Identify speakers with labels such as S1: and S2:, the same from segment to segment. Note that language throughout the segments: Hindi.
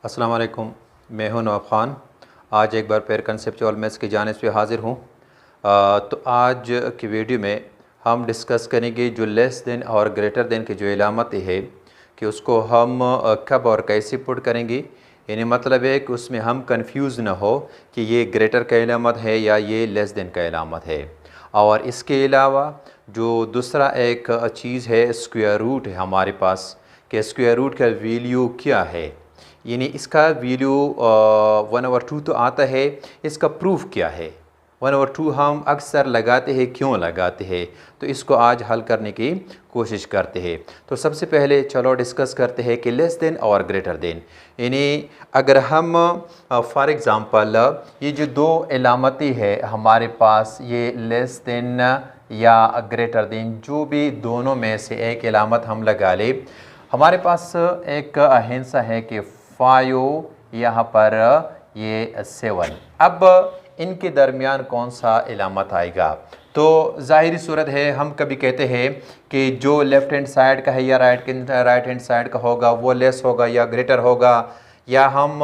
S1: अस्सलाम वालेकुम, मैं हूं नवाब ख़ान। आज एक बार फिर कंसेप्चुअल मैथ्स की जानिब से हाज़िर हूं। तो आज की वीडियो में हम डिस्कस करेंगे जो लेस देन और ग्रेटर देन की जो इलामत है कि उसको हम कब और कैसे पुट करेंगे। यानी मतलब है कि उसमें हम कंफ्यूज ना हो कि ये ग्रेटर का इलामत है या ये लेस देन का इलामत है। और इसके अलावा जो दूसरा एक चीज़ है स्क्वायर रूट है हमारे पास, कि स्क्वायर रूट का वैल्यू क्या है। यानी इसका वैल्यू 1/2 तो आता है, इसका प्रूफ क्या है। 1/2 हम अक्सर लगाते हैं, क्यों लगाते हैं, तो इसको आज हल करने की कोशिश करते हैं। तो सबसे पहले चलो डिस्कस करते हैं कि लेस देन और ग्रेटर देन। यानी अगर हम फॉर एग्ज़ाम्पल ये जो दो इलामतें है हमारे पास, ये लेस देन या ग्रेटर देन, जो भी दोनों में से एक इलामत हम लगा ले, हमारे पास एक हिंसा है कि 5 यहाँ पर ये 7। अब इनके दरमियान कौन सा इलामत आएगा। तो ज़ाहिरी सूरत है, हम कभी कहते हैं कि जो लेफ़्ट हैंड साइड का है या राइट हैंड साइड का होगा वो लेस होगा या ग्रेटर होगा। या हम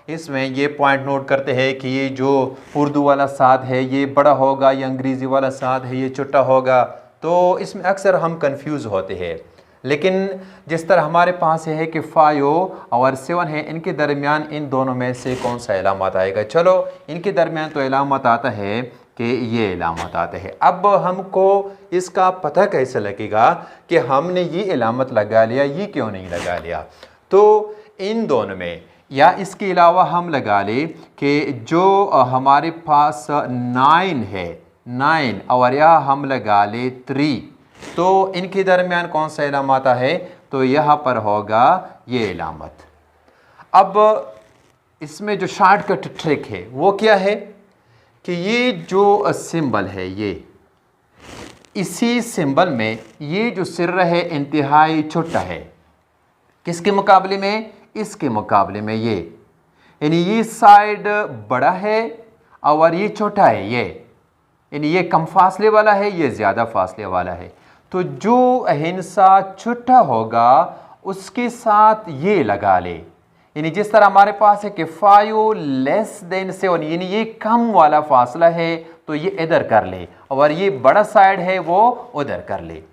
S1: इसमें ये पॉइंट नोट करते हैं कि ये जो उर्दू वाला साथ है ये बड़ा होगा या अंग्रेज़ी वाला साथ है ये छोटा होगा। तो इसमें अक्सर हम कंफ्यूज होते हैं। लेकिन जिस तरह हमारे पास है कि 5 और 7 है, इनके दरमियान इन दोनों में से कौन सा इलामत आएगा। चलो इनके दरमियान तो इलामत आता है कि ये इलामत आता है। अब हमको इसका पता कैसे लगेगा कि हमने ये इलामत लगा लिया, ये क्यों नहीं लगा लिया। तो इन दोनों में या इसके अलावा हम लगा ले कि जो हमारे पास 9 है, 9 और या हम लगा ले 3, तो इनके दरमियान कौन सा इलामत आता है, तो यहाँ पर होगा ये इलामत। अब इसमें जो शॉर्टकट ट्रिक है वो क्या है कि ये जो सिंबल है, ये इसी सिंबल में ये जो सिर है इंतहाई छोटा है। किसके मुकाबले में, इसके मुकाबले में ये, यानी ये साइड बड़ा है और ये छोटा है, ये यानी ये कम फासले वाला है, ये ज़्यादा फासले वाला है। तो जो हिंसा छोटा होगा उसके साथ ये लगा ले। यानी जिस तरह हमारे पास है कि 5 लेस देन 7, यानी ये कम वाला फासला है तो ये इधर कर ले, और ये बड़ा साइड है वो उधर कर ले।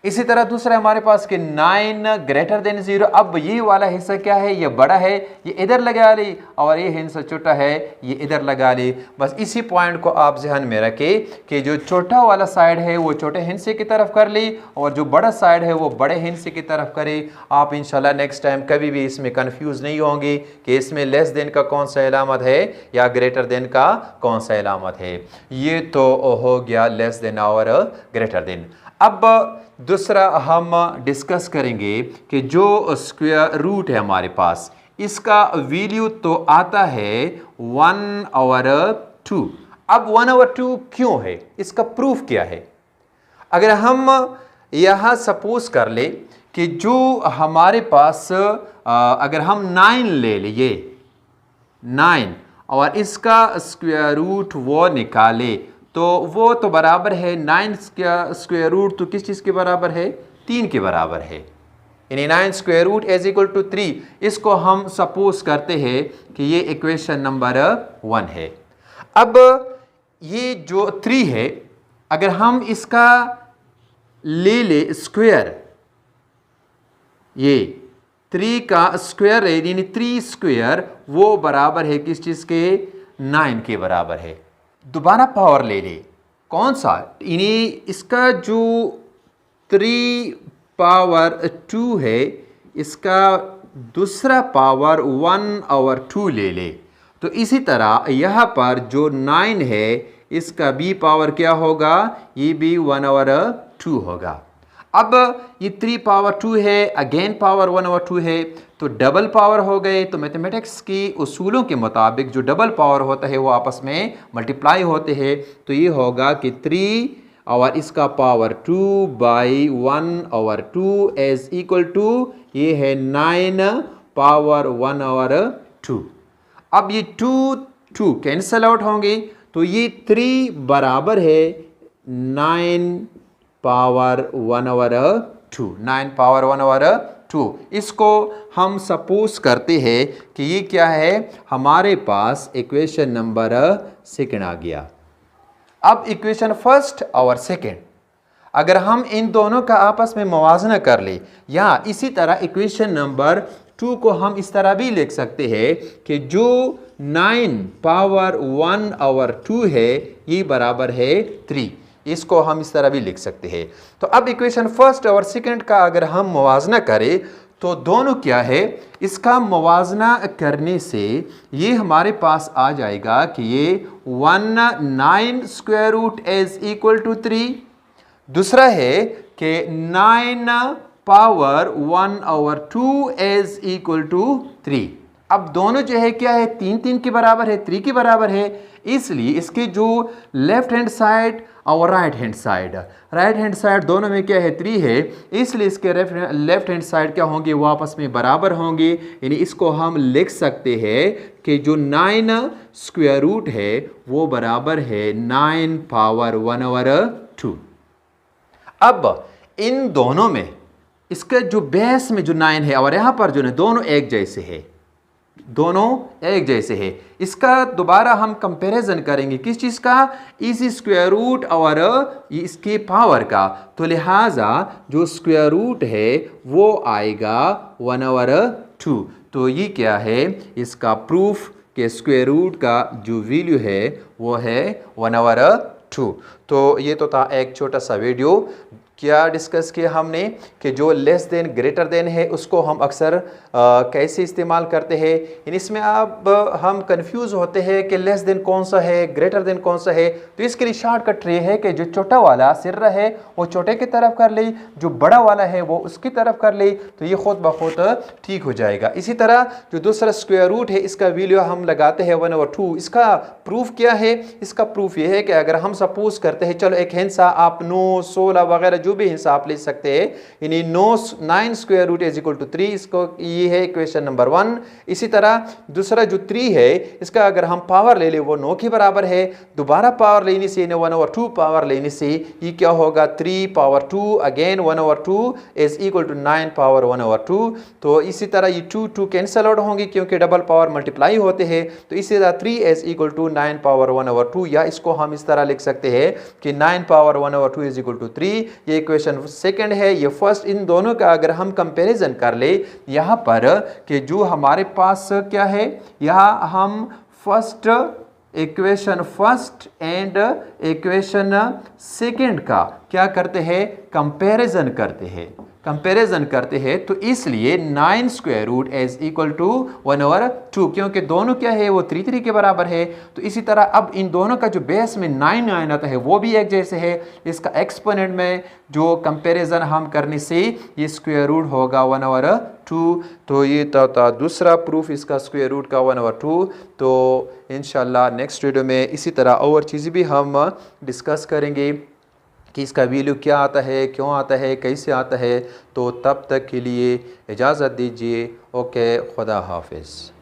S1: इसी तरह दूसरा हमारे पास कि 9 ग्रेटर देन 0। अब ये वाला हिस्सा क्या है, ये बड़ा है, ये इधर लगा ली, और ये हिस्सा छोटा है, ये इधर लगा ली। बस इसी पॉइंट को आप ध्यान में रखें कि जो छोटा वाला साइड है वो छोटे हिस्से की तरफ कर ली, और जो बड़ा साइड है वो बड़े हिस्से की तरफ करे। आप इंशाल्लाह नेक्स्ट टाइम कभी भी इसमें कंफ्यूज नहीं होंगे कि इसमें लेस देन का कौन सा इलामत है या ग्रेटर देन का कौन सा इलामत है। ये तो हो गया लेस देन और ग्रेटर देन। अब दूसरा हम डिस्कस करेंगे कि जो स्क्वायर रूट है हमारे पास, इसका वैल्यू तो आता है 1/2। अब 1/2 क्यों है, इसका प्रूफ क्या है। अगर हम यहाँ सपोज कर ले कि जो हमारे पास अगर हम 9 ले लिए, 9 और इसका स्क्वायर रूट वो निकाले, तो वो तो बराबर है 9 का स्क्वायर रूट तो किस चीज़ के बराबर है, 3 के बराबर है। यानी 9 square root is equal to 3। इसको हम सपोज करते हैं कि ये इक्वेशन नंबर 1 है। अब ये जो 3 है, अगर हम इसका ले ले स्क्वायर, ये 3 का स्क्वायर है, यानी 3 स्क्वायर वो बराबर है किस चीज़ के, 9 के बराबर है। दोबारा पावर ले ले, कौन सा, यानी इसका जो 3/2 है, इसका दूसरा पावर 1/2 ले ले। तो इसी तरह यहाँ पर जो 9 है इसका भी पावर क्या होगा, ये भी 1/2 होगा। अब ये 3/2 है, अगेन पावर 1/2 है, तो डबल पावर हो गए। तो मैथमेटिक्स की उसूलों के मुताबिक जो डबल पावर होता है वो आपस में मल्टीप्लाई होते हैं। तो ये होगा कि 3 और इसका पावर 2/1/2 इज इक्वल टू, ये है 9/1/2। अब ये 2 कैंसल आउट होंगे, तो ये 3 बराबर है 9/1/2, 9/1/2। 2। इसको हम सपोज करते हैं कि ये क्या है, हमारे पास इक्वेशन नंबर सेकंड आ गया। अब इक्वेशन फर्स्ट और सेकंड अगर हम इन दोनों का आपस में मुवाजना कर ले, या इसी तरह इक्वेशन नंबर 2 को हम इस तरह भी लिख सकते हैं कि जो 9 पावर 1 और 2 है ये बराबर है 3। इसको हम इस तरह भी लिख सकते हैं। तो अब इक्वेशन फर्स्ट और सेकंड का अगर हम मुवाजना करें तो दोनों क्या है, इसका मुवाजना करने से ये हमारे पास आ जाएगा कि ये 9 square root is equal to 3। दूसरा है कि 9 पावर 1 और 2 इज इक्वल टू 3। अब दोनों जो है क्या है, 3 के बराबर है, 3 के बराबर है, इसलिए इसके जो लेफ्ट हैंड साइड और राइट हैंड साइड दोनों में क्या है, 3 है, इसलिए इसके लेफ्ट हैंड साइड क्या होंगे, वो आपस में बराबर होंगे। यानी इसको हम लिख सकते हैं कि जो 9 स्क्वायर रूट है वो बराबर है 9 पावर 1 और 2। अब इन दोनों में इसका जो बेस में जो 9 है और यहां पर जो है दोनों एक जैसे है, दोनों एक जैसे है। इसका दोबारा हम कंपैरिजन करेंगे किस चीज का, इसी स्क्वायर रूट और इसके पावर का, तो लिहाजा जो स्क्वायर रूट है वो आएगा 1 और 2। तो ये क्या है, इसका प्रूफ के स्क्वायर रूट का जो वैल्यू है वो है 1 और 2। तो ये तो था एक छोटा सा वीडियो। क्या डिस्कस किया हमने कि जो लेस देन ग्रेटर देन है उसको हम अक्सर कैसे इस्तेमाल करते हैं। इसमें अब हम कंफ्यूज होते हैं कि लेस देन कौन सा है, ग्रेटर देन कौन सा है। तो इसके लिए शॉर्टकट ये है कि जो छोटा वाला सिर्रा है वो छोटे की तरफ कर ले, जो बड़ा वाला है वो उसकी तरफ कर ले, तो ये खुद ब खुद ठीक हो जाएगा। इसी तरह जो दूसरा स्क्वायर रूट है इसका वैल्यू हम लगाते हैं 1 और 2। इसका प्रूफ क्या है, इसका प्रूफ ये है कि अगर हम सपोज करते हैं, चलो एक हिस्सा आप 9, 16 वगैरह जो भी हिस्सा आप ले सकते हैं, यानी 9 square root is equal to 3, इसको ये है इक्वेशन नंबर 1। इसी तरह दूसरा जो 3 है इसका अगर हम पावर ले ले वो 9 के बराबर है, दोबारा पावर लेने से 1 और 2 पावर लेने से ये क्या होगा, 3 पावर 2 अगेन 1 और 2 इज इक्वल टू 9 पावर 1 और 2। तो इसी तरह ये 2 कैंसल आउट होंगे क्योंकि डबल पावर मल्टीप्लाई होते हैं। तो इसी तरह 3 इज इक्वल टू 9 पावर 1 और 2, या इसको हम इस तरह लिख सकते हैं कि 9 पावर 1 और 2 इज इक्वल टू 3। ये इक्वेशन सेकंड है, ये फर्स्ट। इन दोनों का अगर हम कंपैरिजन कर ले यहां पर कि जो हमारे पास क्या है, यहां हम first equation first and equation second का क्या करते हैं, कंपैरिजन करते हैं। तो इसलिए 9 square root is equal to 1 और 2, क्योंकि दोनों क्या है वो 3 के बराबर है। तो इसी तरह अब इन दोनों का जो बेस में 9 आता है वो भी एक जैसे है। इसका एक्सपोनेंट में जो कंपैरिजन हम करने से ये स्क्वायर रूट होगा 1 और 2। तो ये था दूसरा प्रूफ इसका स्क्वायर रूट का 1 और 2। तो इंशाल्लाह नेक्स्ट वीडियो में इसी तरह और चीज़ें भी हम डिस्कस करेंगे कि इसका वैल्यू क्या आता है, क्यों आता है, कैसे आता है। तो तब तक के लिए इजाज़त दीजिए। ओके, खुदा हाफिज़।